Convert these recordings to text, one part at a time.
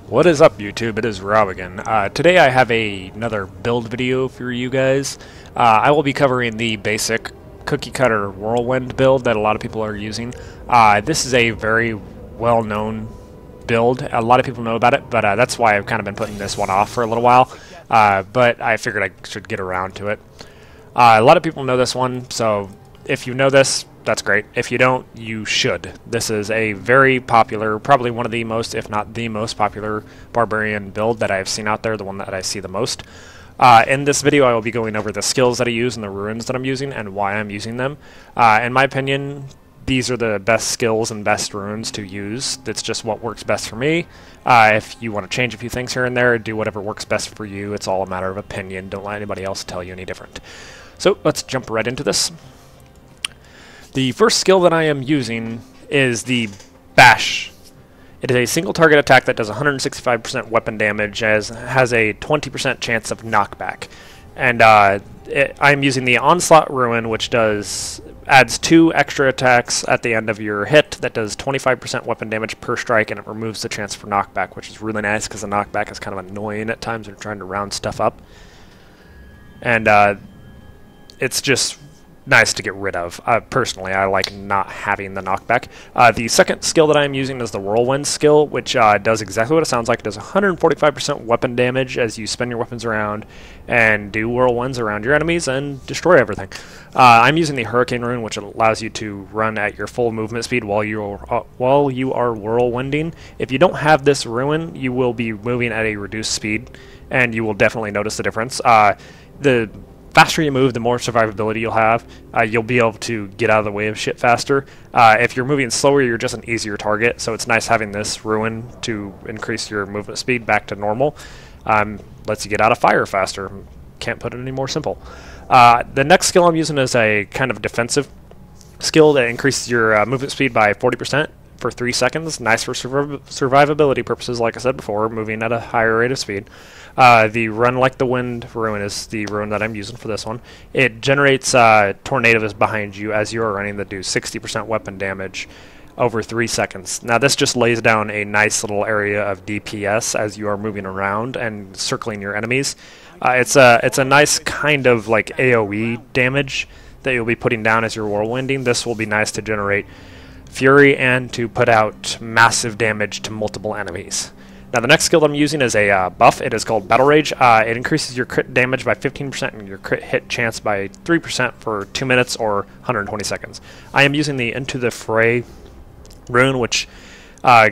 What is up, YouTube? It is Rob again. Today I have another build video for you guys. I will be covering the basic cookie cutter Whirlwind build that a lot of people are using. This is a very well-known build. A lot of people know about it, but that's why I've kind of been putting this one off for a little while. But I figured I should get around to it. A lot of people know this one, so if you know this, that's great. If you don't, you should. This is a very popular, probably one of the most, if not the most popular Barbarian build that I've seen out there, the one that I see the most. In this video, I will be going over the skills that I use and the runes that I'm using and why I'm using them. In my opinion, these are the best skills and best runes to use. That's just what works best for me. If you want to change a few things here and there, do whatever works best for you. It's all a matter of opinion. Don't let anybody else tell you any different. So let's jump right into this. The first skill that I am using is the Bash. It is a single target attack that does 165% weapon damage, has a 20% chance of knockback. And I'm using the Onslaught Ruin, which adds 2 extra attacks at the end of your hit that does 25% weapon damage per strike, and it removes the chance for knockback, which is really nice because the knockback is kind of annoying at times when you're trying to round stuff up. And it's just nice to get rid of. Personally, I like not having the knockback. The second skill that I'm using is the Whirlwind skill, which does exactly what it sounds like. It does 145% weapon damage as you spin your weapons around and do whirlwinds around your enemies and destroy everything. I'm using the Hurricane rune, which allows you to run at your full movement speed while you are whirlwinding. If you don't have this rune, you will be moving at a reduced speed, and you will definitely notice the difference. The faster you move, the more survivability you'll have. You'll be able to get out of the way of shit faster. If you're moving slower, you're just an easier target, so it's nice having this ruin to increase your movement speed back to normal. Lets you get out of fire faster. Can't put it any more simple. The next skill I'm using is a kind of defensive skill that increases your movement speed by 40% for 3 seconds. Nice for survivability purposes, like I said before, moving at a higher rate of speed. The Run Like the Wind rune is the rune that I'm using for this one. It generates tornadoes behind you as you are running that do 60% weapon damage over 3 seconds. Now this just lays down a nice little area of DPS as you are moving around and circling your enemies. It's a nice kind of like AoE damage that you'll be putting down as you're whirlwinding. This will be nice to generate fury and to put out massive damage to multiple enemies. Now the next skill that I'm using is a buff. It is called Battle Rage. It increases your crit damage by 15% and your crit hit chance by 3% for 2 minutes or 120 seconds. I am using the Into the Fray rune, which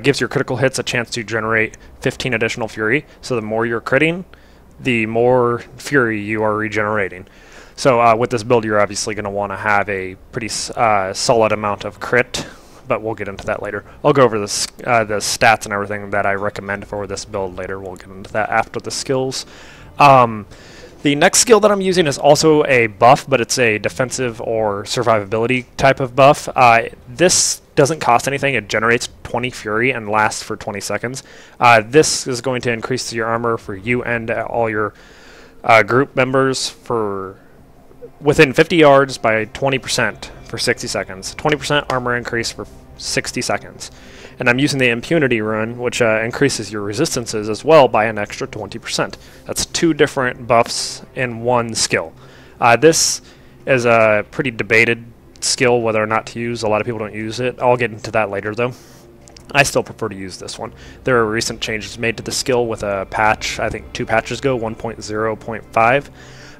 gives your critical hits a chance to generate 15 additional fury. So the more you're critting, the more fury you are regenerating. So with this build, you're obviously going to want to have a pretty solid amount of crit, but we'll get into that later. I'll go over the stats and everything that I recommend for this build later. We'll get into that after the skills. The next skill that I'm using is also a buff, but it's a defensive or survivability type of buff. This doesn't cost anything. It generates 20 fury and lasts for 20 seconds. This is going to increase your armor for you and all your group members for within 50 yards by 20% for 60 seconds. 20% armor increase for 60 seconds. And I'm using the Impunity rune, which increases your resistances as well by an extra 20%. That's 2 different buffs in one skill. This is a pretty debated skill whether or not to use. A lot of people don't use it. I'll get into that later though. I still prefer to use this one. There are recent changes made to the skill with a patch, I think 2 patches ago, 1.0.5.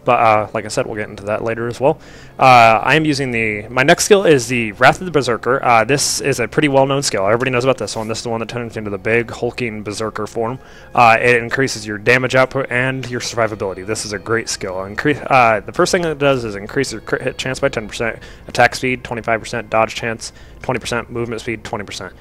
But like I said, we'll get into that later as well. I am using my next skill is the Wrath of the Berserker. This is a pretty well-known skill. Everybody knows about this one. This is the one that turns into the big hulking berserker form. It increases your damage output and your survivability. This is a great skill. The first thing it does is increase your crit hit chance by 10%, attack speed 25%, dodge chance 20%, movement speed 20%.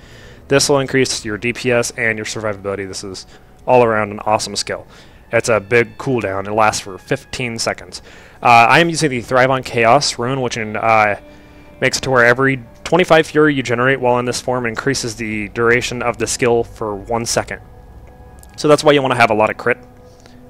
This will increase your DPS and your survivability. This is all around an awesome skill. It's a big cooldown. It lasts for 15 seconds. I am using the Thrive on Chaos rune, which makes it to where every 25 fury you generate while in this form increases the duration of the skill for 1 second. So that's why you want to have a lot of crit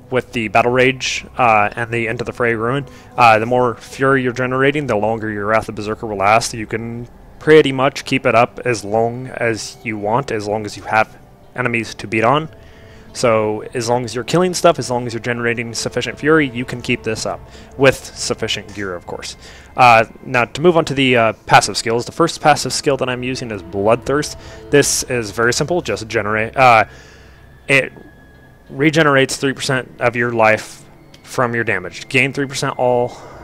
with the Battle Rage and the Into the Fray rune. The more fury you're generating, the longer your Wrath of Berserker will last. You can pretty much keep it up as long as you want, as long as you have enemies to beat on. So as long as you're killing stuff, as long as you're generating sufficient fury, you can keep this up with sufficient gear, of course. Now to move on to the passive skills, the first passive skill that I'm using is Bloodthirst. This is very simple, just generate. It regenerates 3% of your life from your damage. Gain 3%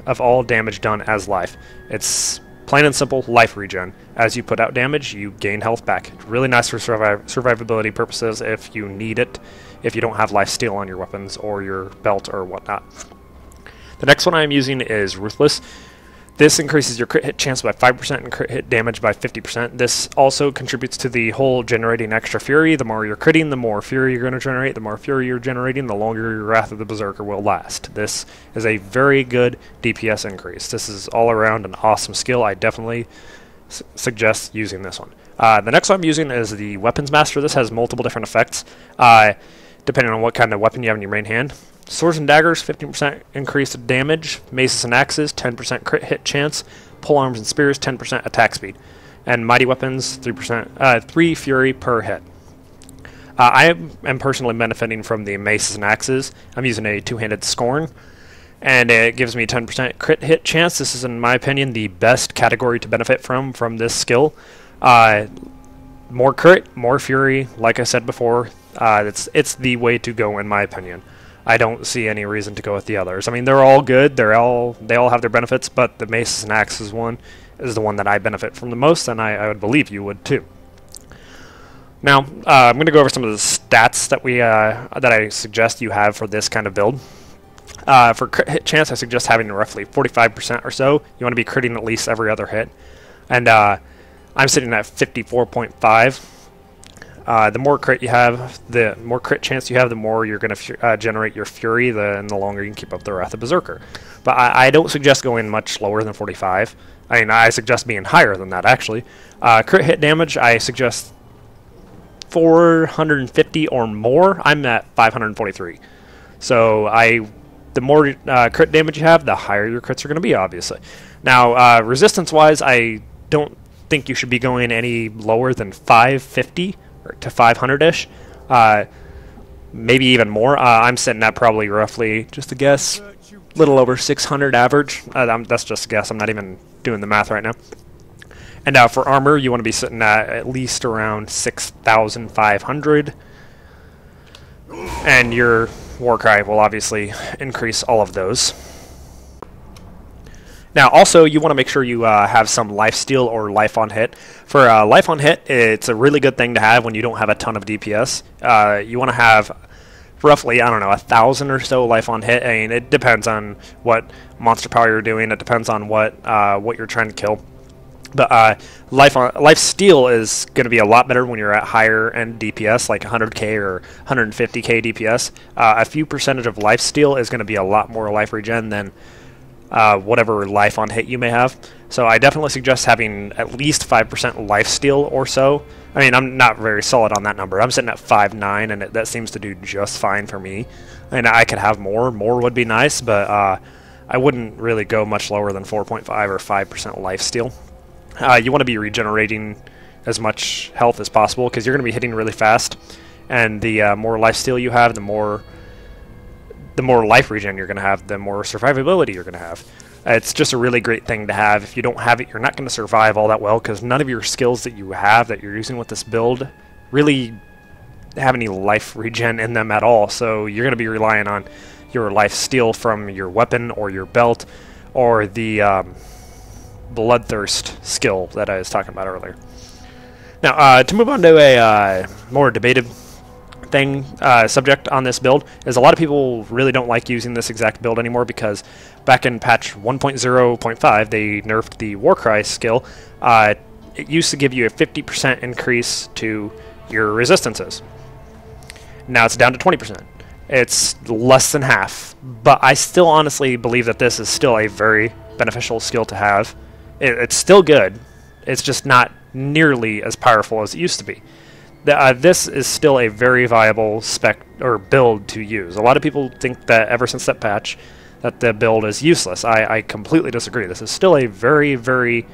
of all damage done as life. It's plain and simple life regen. As you put out damage, you gain health back. Really nice for survivability purposes if you need it, if you don't have life steal on your weapons or your belt or whatnot. The next one I'm using is Ruthless. This increases your crit hit chance by 5% and crit hit damage by 50%. This also contributes to the whole generating extra fury. The more you're critting, the more fury you're going to generate. The more fury you're generating, the longer your Wrath of the Berserker will last. This is a very good DPS increase. This is all around an awesome skill. I definitely suggest using this one. The next one I'm using is the Weapons Master. This has multiple different effects depending on what kind of weapon you have in your main hand. Swords and Daggers, 15% increased damage. Maces and Axes, 10% crit hit chance. Polearms and Spears, 10% attack speed. And Mighty Weapons, 3 fury per hit. I am personally benefiting from the Maces and Axes. I'm using a two-handed Scorn, and it gives me 10% crit hit chance. This is, in my opinion, the best category to benefit from this skill. More crit, more fury, like I said before. It's the way to go, in my opinion. I don't see any reason to go with the others. I mean, they're all good. They all have their benefits, but the Maces and Axes one is the one that I benefit from the most, and I would believe you would too. Now, I'm going to go over some of the stats that I suggest you have for this kind of build. For crit hit chance, I suggest having roughly 45% or so. You want to be critting at least every other hit, and I'm sitting at 54.5. The more crit you have, the more crit chance you have, the more you're going to generate your fury, and the longer you can keep up the Wrath of Berserker. But I don't suggest going much lower than 45. I mean, I suggest being higher than that, actually. Crit hit damage, I suggest 450 or more. I'm at 543. So the more crit damage you have, the higher your crits are going to be, obviously. Now, resistance-wise, I don't think you should be going any lower than 550. To 500-ish, maybe even more. I'm sitting at probably roughly, just a guess, a little over 600 average. That's just a guess. I'm not even doing the math right now. And for armor, you want to be sitting at least around 6,500. And your Warcry will obviously increase all of those. Now, also, you want to make sure you have some lifesteal or life on hit. For life on hit, it's a really good thing to have when you don't have a ton of DPS. You want to have roughly, I don't know, 1,000 or so life on hit. I mean, it depends on what monster power you're doing. It depends on what you're trying to kill. But life steal is going to be a lot better when you're at higher end DPS, like 100k or 150k DPS. A few percentage of life steal is going to be a lot more life regen than whatever life on hit you may have. So I definitely suggest having at least 5% life steal or so. I mean, I'm not very solid on that number. I'm sitting at 5.9, and that seems to do just fine for me. I mean, I could have more. More would be nice, but I wouldn't really go much lower than 4.5 or 5% life steal. You want to be regenerating as much health as possible because you're going to be hitting really fast, and the more life steal you have, the more life regen you're going to have, the more survivability you're going to have. It's just a really great thing to have. If you don't have it, you're not going to survive all that well because none of your skills that you have that you're using with this build really have any life regen in them at all. So you're going to be relying on your life steal from your weapon or your belt or the Bloodthirst skill that I was talking about earlier. Now, to move on to a more debated subject on this build is a lot of people really don't like using this exact build anymore because back in patch 1.0.5 they nerfed the Warcry skill. It used to give you a 50% increase to your resistances. Now it's down to 20%. It's less than half, but I still honestly believe that this is still a very beneficial skill to have. It's still good. It's just not nearly as powerful as it used to be. This is still a very viable spec or build to use. A lot of people think that ever since that patch that the build is useless. I completely disagree. This is still a very, very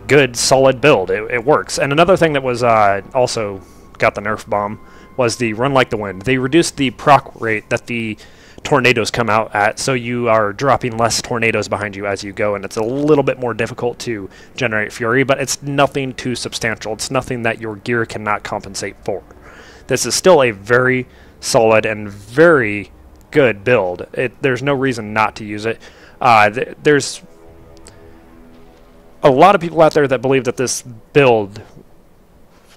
good, solid build. It works. And another thing that was also got the nerf bomb was the Run Like the Wind. They reduced the proc rate that the tornadoes come out at, so you are dropping less tornadoes behind you as you go, and it's a little bit more difficult to generate fury, but it's nothing too substantial. It's nothing that your gear cannot compensate for. This is still a very solid and very good build. There's no reason not to use it. There's a lot of people out there that believe that this build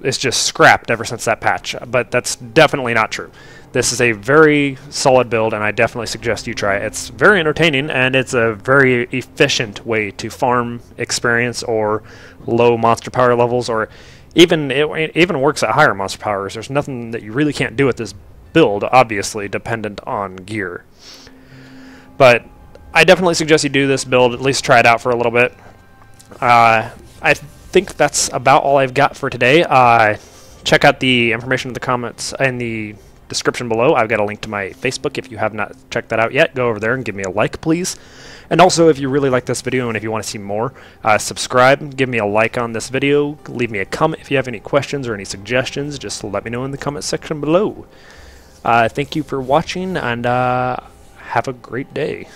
is just scrapped ever since that patch, but that's definitely not true. This is a very solid build, and I definitely suggest you try it. It's very entertaining, and it's a very efficient way to farm experience or low monster power levels, or even it even works at higher monster powers. There's nothing that you really can't do with this build, obviously dependent on gear. But I definitely suggest you do this build, at least try it out for a little bit. I think that's about all I've got for today. Check out the information in the comments in the description below. I've got a link to my Facebook. If you have not checked that out yet, go over there and give me a like, please. And also, if you really like this video and if you want to see more, subscribe, give me a like on this video, leave me a comment if you have any questions or any suggestions. Just let me know in the comment section below. Thank you for watching, and have a great day.